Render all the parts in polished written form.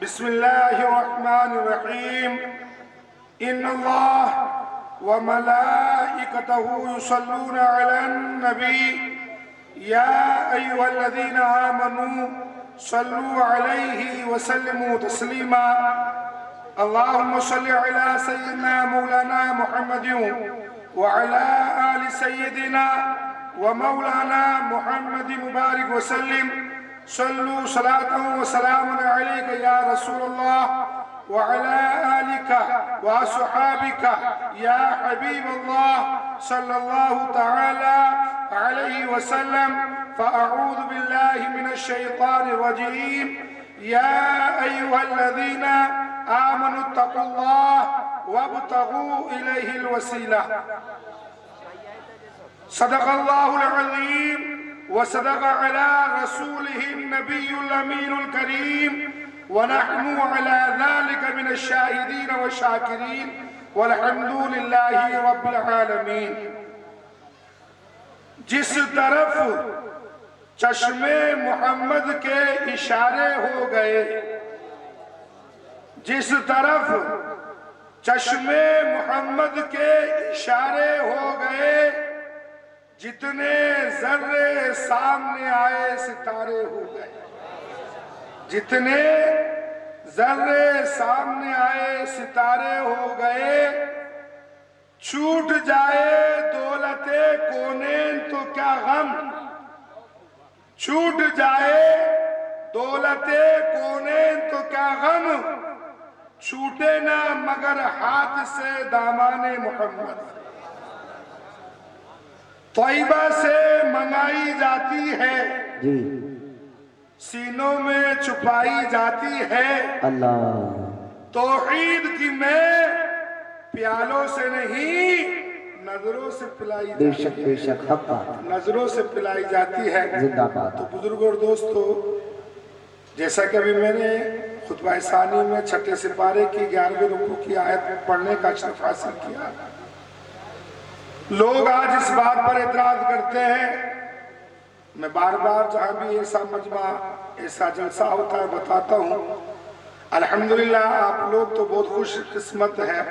بسم الله الرحمن الرحيم إن الله وملائكته يصلون على النبي يا أيها الذين آمنوا صلوا عليه وسلموا تسليما اللهم صل على سيدنا مولانا محمد وعلى آل سيدنا ومولانا محمد مبارك وسلم صلوا صلاة وسلام عليك يا رسول الله وعلى آلك وأصحابك يا حبيب الله صلى الله تعالى عليه وسلم فأعوذ بالله من الشيطان الرجيم يا أيها الذين آمنوا اتقوا الله وابتغوا إليه الوسيلة صدق الله العظيم وصدق على رسوله النبي الأمين الكريم ونحن على ذلك من الشاهدين والشاكرين والحمد لله رب العالمين جس طرف چشمے محمد کے اشارے ہو گئے جس طرف چشمے محمد کے اشارے ہو گئے جتنے ذرے سامنے آئے ستارے ہو گئے جتنے ذرے سامنے آئے ستارے ہو گئے چھوٹ جائے دولت کونین تو کیا غم چھوٹ جائے دولت کونین تو کیا غم چھوٹے نہ مگر ہاتھ سے دامان محمد طیبہ سے منگائی جاتی ہے جی سینوں میں چھپائی جاتی ہے اللہ توحید کی میں پیالوں سے نہیں نظروں سے پلائی بے جاتی شک بے شک حق بات نظروں سے پلائی جاتی ہے زندہ باد تو بزرگ اور دوستو جیسا کہ ابھی میں نے خطبہ ثانی میں چھٹے سپارے کی 11ویں رکوع کی آیت پڑھنے کا شرف حاصل کیا لوگ آج اس بات پر اعتراض کرتے ہیں میں بار بار جہاں بھی ایسا مجمع ایسا جلسہ ہوتا ہے بتاتا ہوں الحمدللہ آپ لوگ تو بہت خوش قسمت ہیں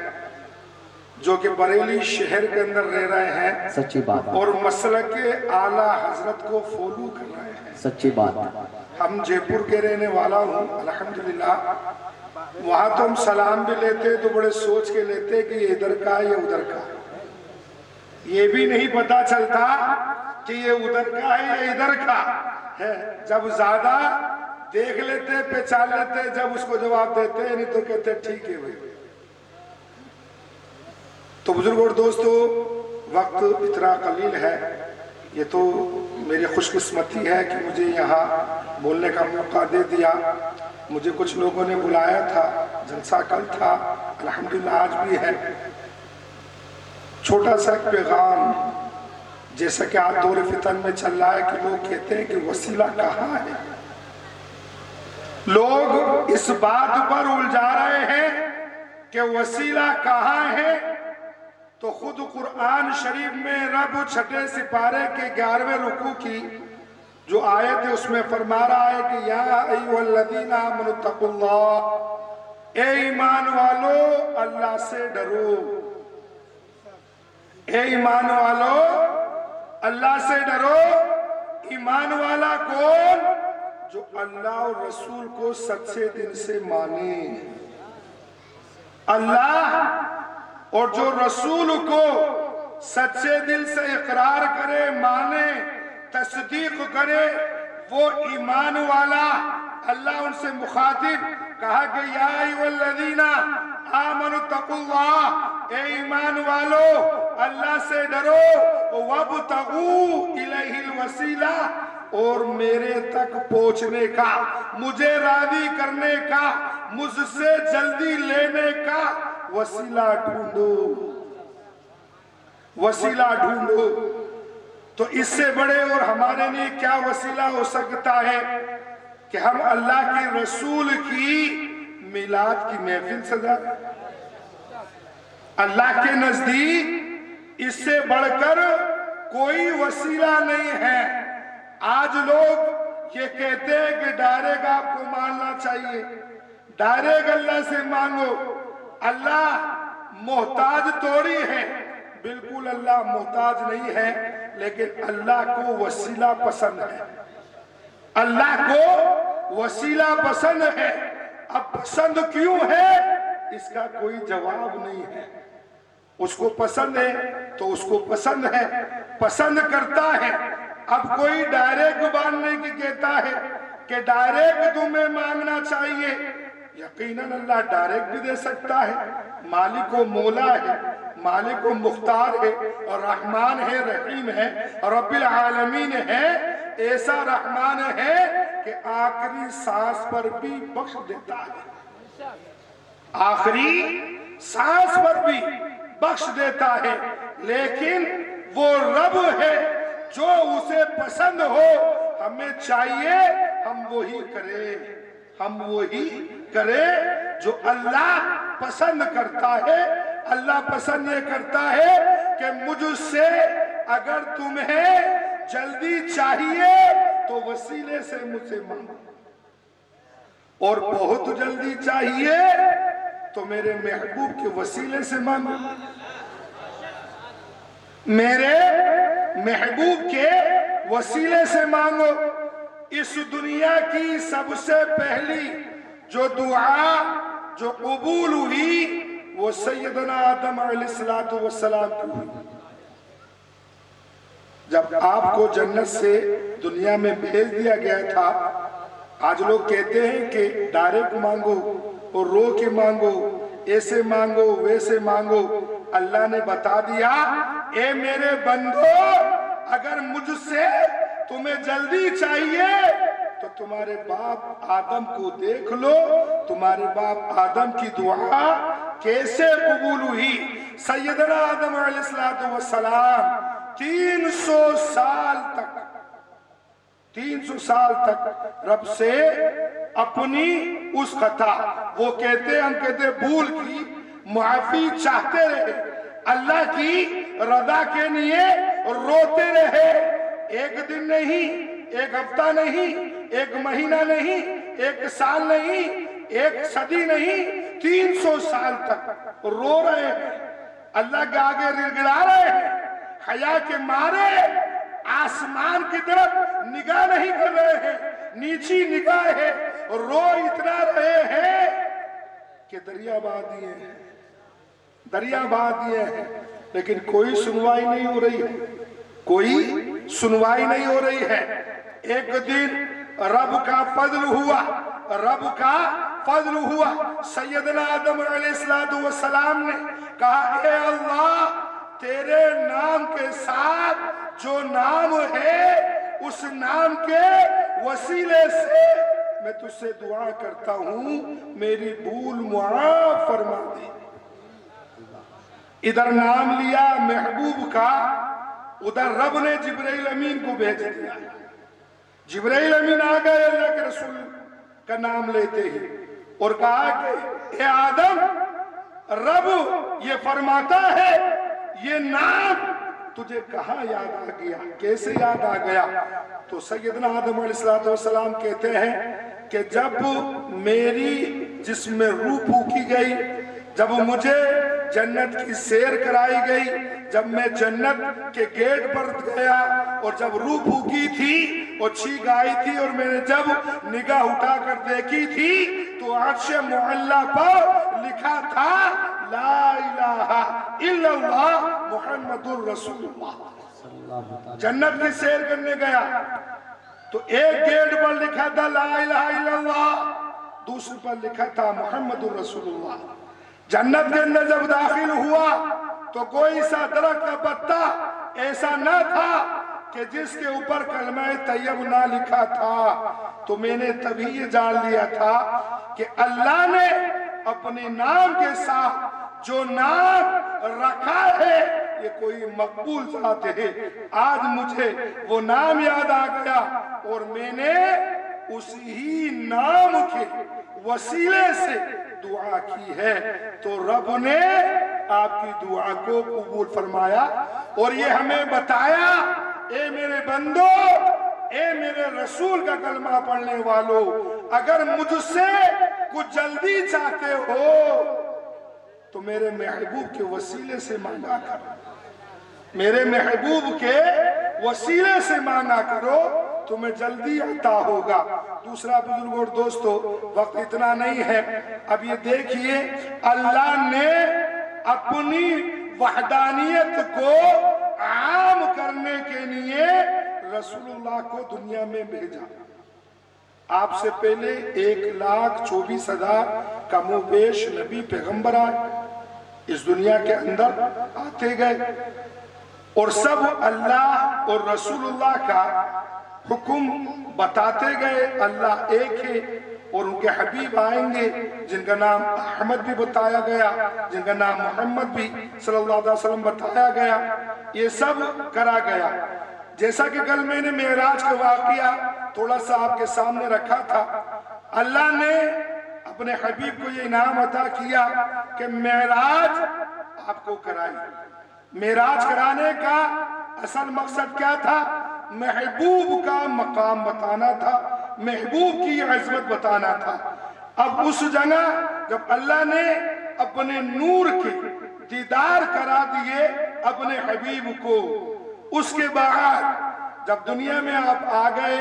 جو کہ بریلی شہر کے اندر رہ رہے ہیں سچی بات اور مسلک اعلیٰ حضرت کو فالو کر رہے ہیں سچی بات ہم جے پور کے رہنے والا ہوں الحمدللہ وہاں تو ہم سلام بھی لیتے تو بڑے سوچ کے لیتے کہ یہ ادھر کا یہ ادھر کا یہ بھی نہیں پتا چلتا کہ یہ ادھر کا ہے یا ادھر کا ہے جب زیادہ دیکھ لیتے پہچان لیتے جب اس کو جواب دیتے نہیں تو کہتے ٹھیک ہے بھائی تو بزرگ اور دوستو وقت اتنا قلیل ہے یہ تو میری خوش قسمتی ہے کہ مجھے یہاں بولنے کا موقع دے دیا مجھے کچھ لوگوں نے بلایا تھا جلسہ کل تھا الحمدللہ آج بھی ہے چھوٹا سا پیغام جیسا کہ آج دور فتن میں چل رہا ہے کہ لوگ کہتے ہیں کہ وسیلہ کہاں ہے لوگ اس بات پر الجھا رہے ہیں کہ وسیلہ کہاں ہے تو خود قرآن شریف میں رب چھٹے سپارے کے 11ویں رکوع کی جو آیت ہے اس میں فرما رہا ہے کہ یا ایھا الذین آمنوا اتقوا اللہ اے ایمان والو اللہ سے ڈرو اے ایمان والو اللہ سے ڈرو ایمان والا کون جو اللہ اور رسول کو سچے دل سے مانے اللہ اور جو رسول کو سچے دل سے اقرار کرے مانے تصدیق کرے وہ ایمان والا اللہ ان سے مخاطب کہا کہ یا ایھا الذین آمنوا اتقوا اللہ اے ایمان والو اللہ سے ڈرو وابتغوا الیہ الوسیلہ اور میرے تک پہنچنے کا مجھے راضی کرنے کا مجھ سے جلدی لینے کا وسیلہ ڈھونڈو وسیلہ ڈھونڈو تو اس سے بڑے اور ہمارے لیے کیا وسیلہ ہو سکتا ہے کہ ہم اللہ کے رسول کی میلاد کی محفل سجا اللہ کے نزدیک اس سے بڑھ کر کوئی وسیلہ نہیں ہے آج لوگ یہ کہتے ہیں کہ ڈائریکٹ آپ کو ماننا چاہیے، ڈائریکٹ اللہ سے مانگو، اللہ محتاج تھوڑی ہے، بالکل اللہ محتاج نہیں ہے، لیکن اللہ کو وسیلہ پسند ہے، اللہ کو وسیلہ پسند ہے۔ اب پسند کیوں ہے اس کا کوئی جواب نہیں ہے، اس کو پسند ہے تو اس کو پسند ہے، پسند کرتا ہے۔ اب کوئی ڈائریکٹ مانگنے کی کہتا ہے کہ ڈائریکٹ تمہیں مانگنا چاہیے، یقیناً اللہ ڈائریکٹ بھی دے سکتا ہے، مالک و مولا ہے، مالک و مختار ہے، اور رحمان ہے، رحیم ہے، رب العالمین ہے، ایسا رحمان ہے کہ آخری سانس پر بھی بخش دیتا ہے، آخری سانس پر بھی بخش دیتا ہے، لیکن وہ رب ہے جو اسے پسند ہو، ہمیں چاہیے ہم وہی کریں، ہم وہی کریں جو اللہ پسند کرتا ہے۔ اللہ پسند یہ کرتا ہے کہ مجھ سے اگر تمہیں جلدی چاہیے تو وسیلے سے مجھ سے مانگو، اور بہت جلدی چاہیے تو میرے محبوب کے وسیلے سے مانگو، میرے محبوب کے وسیلے سے مانگو۔ اس دنیا کی سب سے پہلی جو دعا جو قبول ہوئی وہ سیدنا آدم علیہ السلام کی ہوئی، جب آپ کو جنت سے دنیا میں بھیج دیا گیا تھا۔ آج لوگ کہتے ہیں کہ ڈائریکٹ مانگو اور رو کے مانگو، ایسے مانگو ویسے مانگو۔ اللہ نے بتا دیا، اے میرے بندو، اگر مجھ سے تمہیں جلدی چاہیے تو تمہارے باپ آدم کو دیکھ لو، تمہارے باپ آدم کی دعا کیسے قبول ہوئی۔ سیدنا آدم علیہ السلام 300 سال تک رب سے اپنی اس خطا، وہ کہتے ہم کہتے بھول کی معافی چاہتے رہے، اللہ کی رضا کے لیے روتے رہے، ایک دن نہیں، ایک ہفتہ نہیں، ایک مہینہ نہیں، ایک سال نہیں، ایک صدی نہیں، 300 سال تک رو رہے ہیں، اللہ کے آگے گڑگڑا رہے ہیں، حیا کے مارے آسمان کی طرف نگاہ نہیں کر رہے ہیں، نیچی نگاہ ہے، رو اتنا رہے ہیں کہ دریا بہا دیے ہیں، دریا بہا دیے ہیں، لیکن کوئی سنوائی نہیں ہو رہی ہے، کوئی سنوائی نہیں ہو رہی ہے۔ ایک دن رب کا فضل ہوا، رب کا فضل ہوا، سیدنا آدم علیہ السلام نے کہا، اے اللہ، تیرے نام کے ساتھ جو نام ہے اس نام کے وسیلے سے میں تجھ سے دعا کرتا ہوں، میری بھول معاف فرما دے۔ ادھر نام لیا محبوب کا، ادھر رب نے جبرائیل امین کو بھیج دیا، جبرائیل امین آ گئے اللہ کے رسول کا نام لیتے ہی اور کہا کہ اے آدم، رب یہ فرماتا ہے یہ نام تجھے کہاں یاد آ گیا، کیسے یاد آ گیا؟ تو سیدنا آدم علیہ السلام کہتے ہیں کہ جب میری جسم میں روح پھونکی گئی، جب مجھے جنت کی سیر کرائی گئی، جب میں جنت کے گیٹ پر گیا اور جب روح پھونکی تھی اور چھینک آئی تھی اور میں نے جب نگاہ اٹھا کر دیکھی تھی تو عرش معلی پر لکھا تھا لا الہ الا اللہ محمد الرسول اللہ۔ جنت کی سیر کرنے گیا تو ایک گیٹ پر لکھا تھا لا الہ الا اللہ، دوسرے پر لکھا تھا محمد الرسول اللہ۔ جنت کے اندر جب داخل ہوا تو کوئی سا درخت کا پتا ایسا نہ تھا کہ جس کے اوپر کلمہ طیب نہ لکھا تھا، تو میں نے تبھی یہ جان لیا تھا کہ اللہ نے اپنے نام کے ساتھ جو نام رکھا ہے یہ کوئی مقبول ذات ہے۔ آج مجھے وہ نام یاد آ گیا اور میں نے اسی نام کے وسیلے سے دعا کی ہے، تو رب نے آپ کی دعا کو قبول فرمایا اور یہ ہمیں بتایا، اے میرے بندو، اے میرے رسول کا کلمہ پڑھنے والوں، اگر مجھ سے کچھ جلدی چاہتے ہو تو میرے محبوب کے وسیلے سے مانگا کرو، میرے محبوب کے وسیلے سے مانگا کرو، تمہیں جلدی عطا ہوگا۔ دوسرا بزرگ اور دوستو، وقت اتنا نہیں ہے، اب یہ دیکھیے اللہ نے اپنی وحدانیت کو عام کرنے کے لیے رسول اللہ کو دنیا میں بھیجا۔ آپ سے پہلے 1,24,000 کم و بیش نبی پیغمبر آئے، اس دنیا کے اندر آتے گئے، اور سب اللہ اور رسول اللہ کا حکم بتاتے گئے۔ اللہ ایک ہے اور ان کے حبیب آئیں گے جن کا نام احمد بھی بتایا گیا، جن کا نام محمد بھی صلی اللہ علیہ وسلم بتایا گیا، یہ سب کرا گیا۔ جیسا کہ کل میں نے معراج کا واقعہ تھوڑا سا آپ کے سامنے رکھا تھا، اللہ نے اپنے حبیب کو یہ انعام عطا کیا کہ معراج آپ کو کرائی۔ معراج کرانے کا اصل مقصد کیا تھا؟ محبوب کا مقام بتانا تھا، محبوب کی عظمت بتانا تھا۔ اب اس جگہ جب اللہ نے اپنے نور کے دیدار کرا دیے اپنے حبیب کو، اس کے بعد جب دنیا میں آپ آ گئے،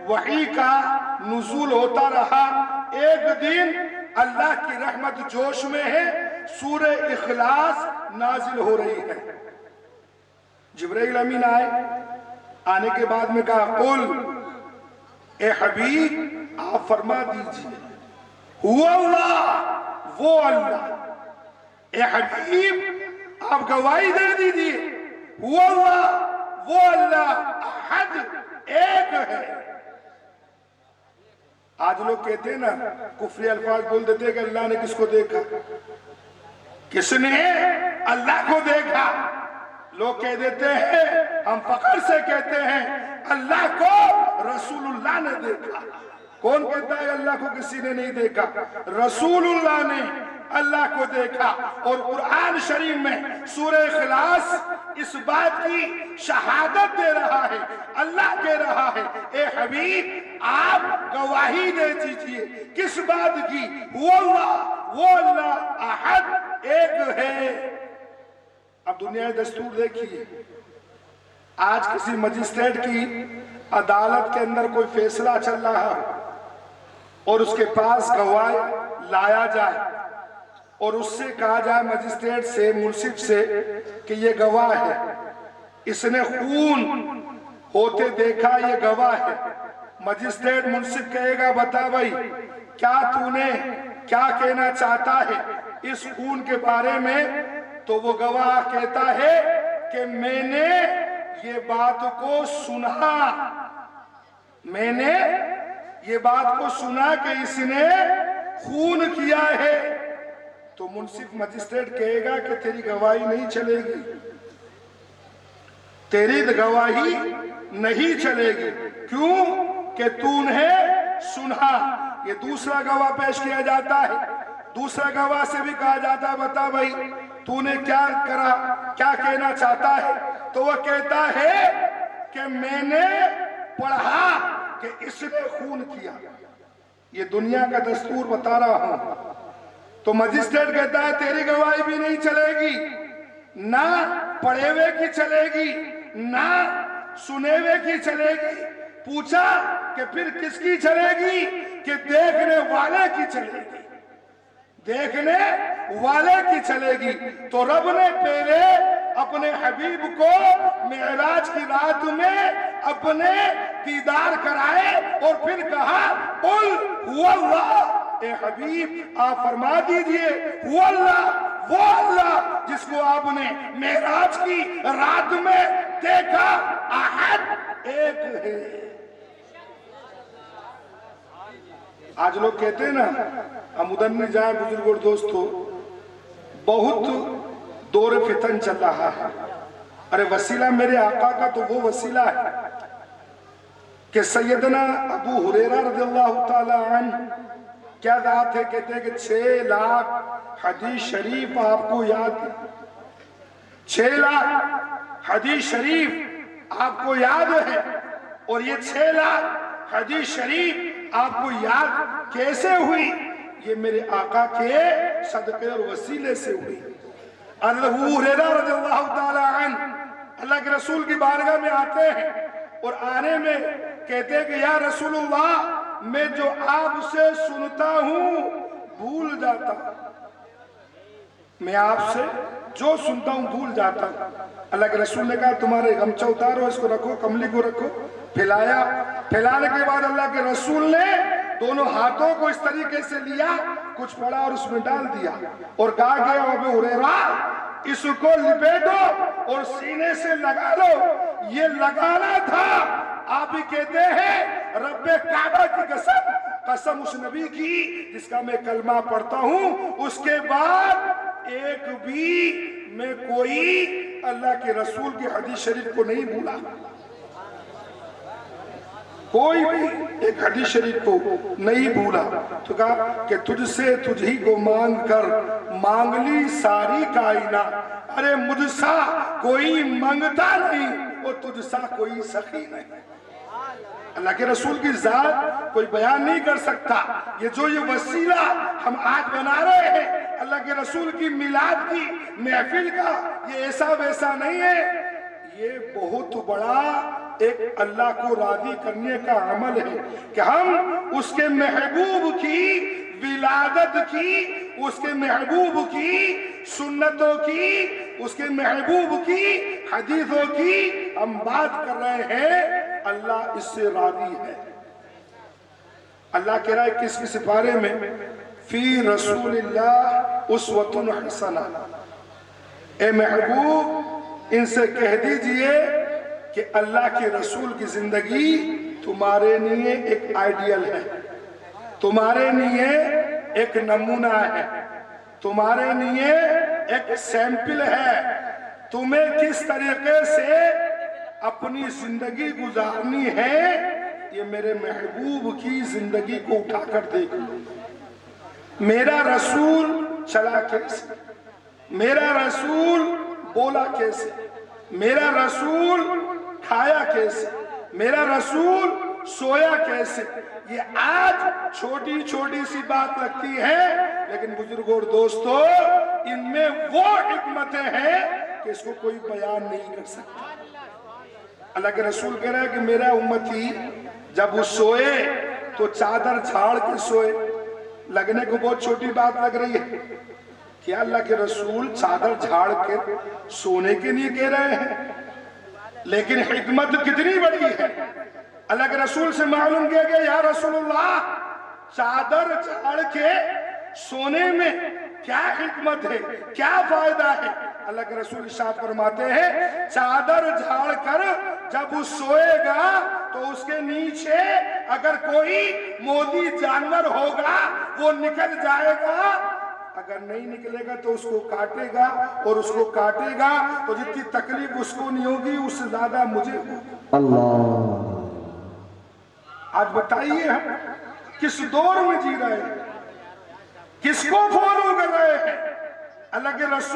وحی کا نزول ہوتا رہا۔ ایک دن اللہ کی رحمت جوش میں ہے، سورہ اخلاص نازل ہو رہی ہے۔ جبرائیل امین آئے، آنے کے بعد میں کہا قل، اے حبیب آپ فرما دیجئے ہوا اللہ، وہ اللہ۔ اے حبیب آپ گواہی دے دیجئے ہوا اللہ، وہ اللہ، احد ایک ہے۔ آج لوگ کہتے ہیں نا، کفری الفاظ بول دیتے ہیں کہ اللہ نے کس کو دیکھا؟ کس نے اللہ کو دیکھا؟ لوگ کہہ دیتے ہیں، ہم فخر سے کہتے ہیں اللہ کو رسول اللہ نے دیکھا۔ کون کہتا ہے اللہ کو کسی نے نہیں دیکھا؟ رسول اللہ نے اللہ کو دیکھا۔ اور قرآن شریف میں سورہ اخلاص اس بات کی شہادت دے رہا ہے، اللہ کہہ رہا ہے اے حبیب آپ گواہی دے دیجئے کس بات کی؟ وہ اللہ احد ایک ہے۔ اب دنیا دستور دیکھیے، آج کسی مجسٹریٹ کی عدالت کے اندر کوئی فیصلہ چل رہا ہے اور اس کے پاس گواہ لایا جائے اور اس سے کہا جائے مجسٹریٹ سے، منصف سے کہ یہ گواہ ہے، اس نے خون ہوتے دیکھا، یہ گواہ ہے۔ مجسٹریٹ منصف کہے گا بتا بھائی کیا تو نے کیا کہنا چاہتا ہے اس خون کے بارے میں؟ تو وہ گواہ کہتا ہے کہ میں نے یہ بات کو سنا، میں نے یہ بات کو سنا کہ اس نے خون کیا ہے۔ تو منصف مجسٹریٹ کہے گا کہ تیری گواہی نہیں چلے گی، تیری گواہی نہیں چلے گی، کیوں کہ تو نے سنا۔ یہ دوسرا گواہ پیش کیا جاتا ہے، دوسرا گواہ سے بھی کہا جاتا ہے بتا بھائی تو نے کیا کرا، کیا کہنا چاہتا ہے؟ تو وہ کہتا ہے کہ میں نے پڑھا کہ اس نے خون کیا۔ یہ دنیا کا دستور بتا رہا ہوں۔ تو مجسٹریٹ کہتا ہے تیری گواہی بھی نہیں چلے گی، نہ پڑھے ہوئے کی چلے گی، نہ سنے ہوئے کی چلے گی۔ پوچھا کہ پھر کس کی چلے گی؟ کہ دیکھنے والے کی چلے گی، دیکھنے والے کی چلے گی۔ تو رب نے پہلے اپنے حبیب کو معراج کی رات میں اپنے دیدار کرائے اور پھر کہا قل هو اللہ، اے حبیب آپ فرما دیجئے هو اللہ، وہ اللہ جس کو آپ نے معراج کی رات میں دیکھا، احد ایک ہے۔ آج لوگ کہتے ہیں نا عمودن میں جائیں بزرگ اور دوستو، بہت دور فتن چل رہا ہے۔ ارے وسیلہ میرے آقا کا تو وہ وسیلہ ہے کہ سیدنا ابو ہریرہ رضی اللہ تعالی عنہ کیا بات ہے، کہتے ہیں کہ 6 لاکھ حدیث شریف آپ کو یاد ہے، 6 لاکھ حدیث شریف آپ کو یاد ہے۔ اور یہ 6 لاکھ حدیث شریف آپ کو یاد کیسے ہوئی؟ یہ میرے آقا کے صدقے اور وسیلے سے ہوئی۔ ابو ہریرہ رضی اللہ تعالی عنہ اللہ کے رسول کی بارگاہ میں آتے ہیں اور آنے میں کہتے ہیں کہ یا رسول اللہ، میں جو آپ سے سنتا ہوں بھول جاتا ہوں، میں آپ سے جو سنتا ہوں بھول جاتا ہوں۔ اللہ کے رسول نے کہا تمہارے غمچہ اتارو، اس کو رکھو، کملی کو رکھو۔ پھیلایا، پھیلانے کے بعد اللہ کے رسول نے دونوں ہاتھوں کو اس طریقے سے لیا، کچھ پڑا اور اس میں ڈال دیا اور کہا کہ ابو ہریرہ اس کو لپیٹو اور سینے سے لگا لو۔ یہ لگانا تھا۔ آپ ہی کہتے ہیں رب کعبہ کی قسم، قسم اس نبی کی جس کا میں کلمہ پڑھتا ہوں، اس کے بعد ایک بھی میں کوئی اللہ کے رسول کی حدیث شریف کو نہیں بھولا، کوئی بھی ایک حدیث شریف کو نہیں بھولا۔ تو کہا کہ تجھ سے تجھ ہی کو مانگ کر مانگ لی ساری کائنات، ارے مجھ سا کوئی مانگتا نہیں اور تجھ سا کوئی سخی نہیں۔ اللہ کے رسول کی ذات کوئی بیان نہیں کر سکتا۔ یہ وسیلہ ہم آج بنا رہے ہیں اللہ کے رسول کی میلاد کی محفل کا، یہ ایسا ویسا نہیں ہے، یہ بہت بڑا ایک اللہ کو راضی کرنے کا عمل ہے کہ ہم اس کے محبوب کی ولادت کی، اس کے محبوب کی سنتوں کی، اس کے محبوب کی حدیثوں کی ہم بات کر رہے ہیں۔ اللہ اس سے راضی ہے۔ اللہ کہہ رہا ہے کس کس بارے میں؟ فی رسول اللہ اسوۃ حسنہ، اے محبوب ان سے کہہ دیجئے کہ اللہ کے رسول کی زندگی تمہارے لیے ایک آئیڈیل ہے، تمہارے لیے ایک نمونہ ہے، تمہارے لیے ایک سیمپل ہے، تمہیں کس طریقے سے اپنی زندگی گزارنی ہے یہ میرے محبوب کی زندگی کو اٹھا کر دیکھو۔ میرا رسول چلا کیسے، میرا رسول بولا کیسے، میرا رسول کھایا کیسے، میرا رسول سویا کیسے۔ یہ آج چھوٹی چھوٹی سی بات لگتی ہے، لیکن بزرگوں اور دوستو ان میں وہ حکمتیں ہیں کہ اس کو کوئی بیان نہیں کر سکتا۔ اللہ کے رسول کہہ رہا ہے کہ میرا امتی جب وہ سوئے تو چادر جھاڑ کے سوئے۔ لگنے کو بہت چھوٹی بات لگ رہی ہے، کیا اللہ کے رسول چادر جھاڑ کے سونے کے لیے کہہ رہے ہیں؟ لیکن حکمت کتنی بڑی ہے۔ اللہ کے رسول سے معلوم کیا کہ یا رسول اللہ چادر جھاڑ کے سونے میں کیا حکمت ہے، کیا فائدہ ہے؟ اللہ کے رسول ارشاد فرماتے ہیں چادر جھاڑ کر جب وہ سوئے گا تو اس کے نیچے اگر کوئی موذی جانور ہوگا وہ نکل جائے گا، اگر نہیں نکلے گا تو اس کو کاٹے گا، اور اس کو کاٹے گا تو جتنی تکلیف اس کو نہیں ہوگی اس سے زیادہ مجھے ہوگی۔ اللہ، آج بتائیے ہم کس دور میں جی رہے ہیں، کس کو فالو کر رہے ہیں؟ اللہ کے رسول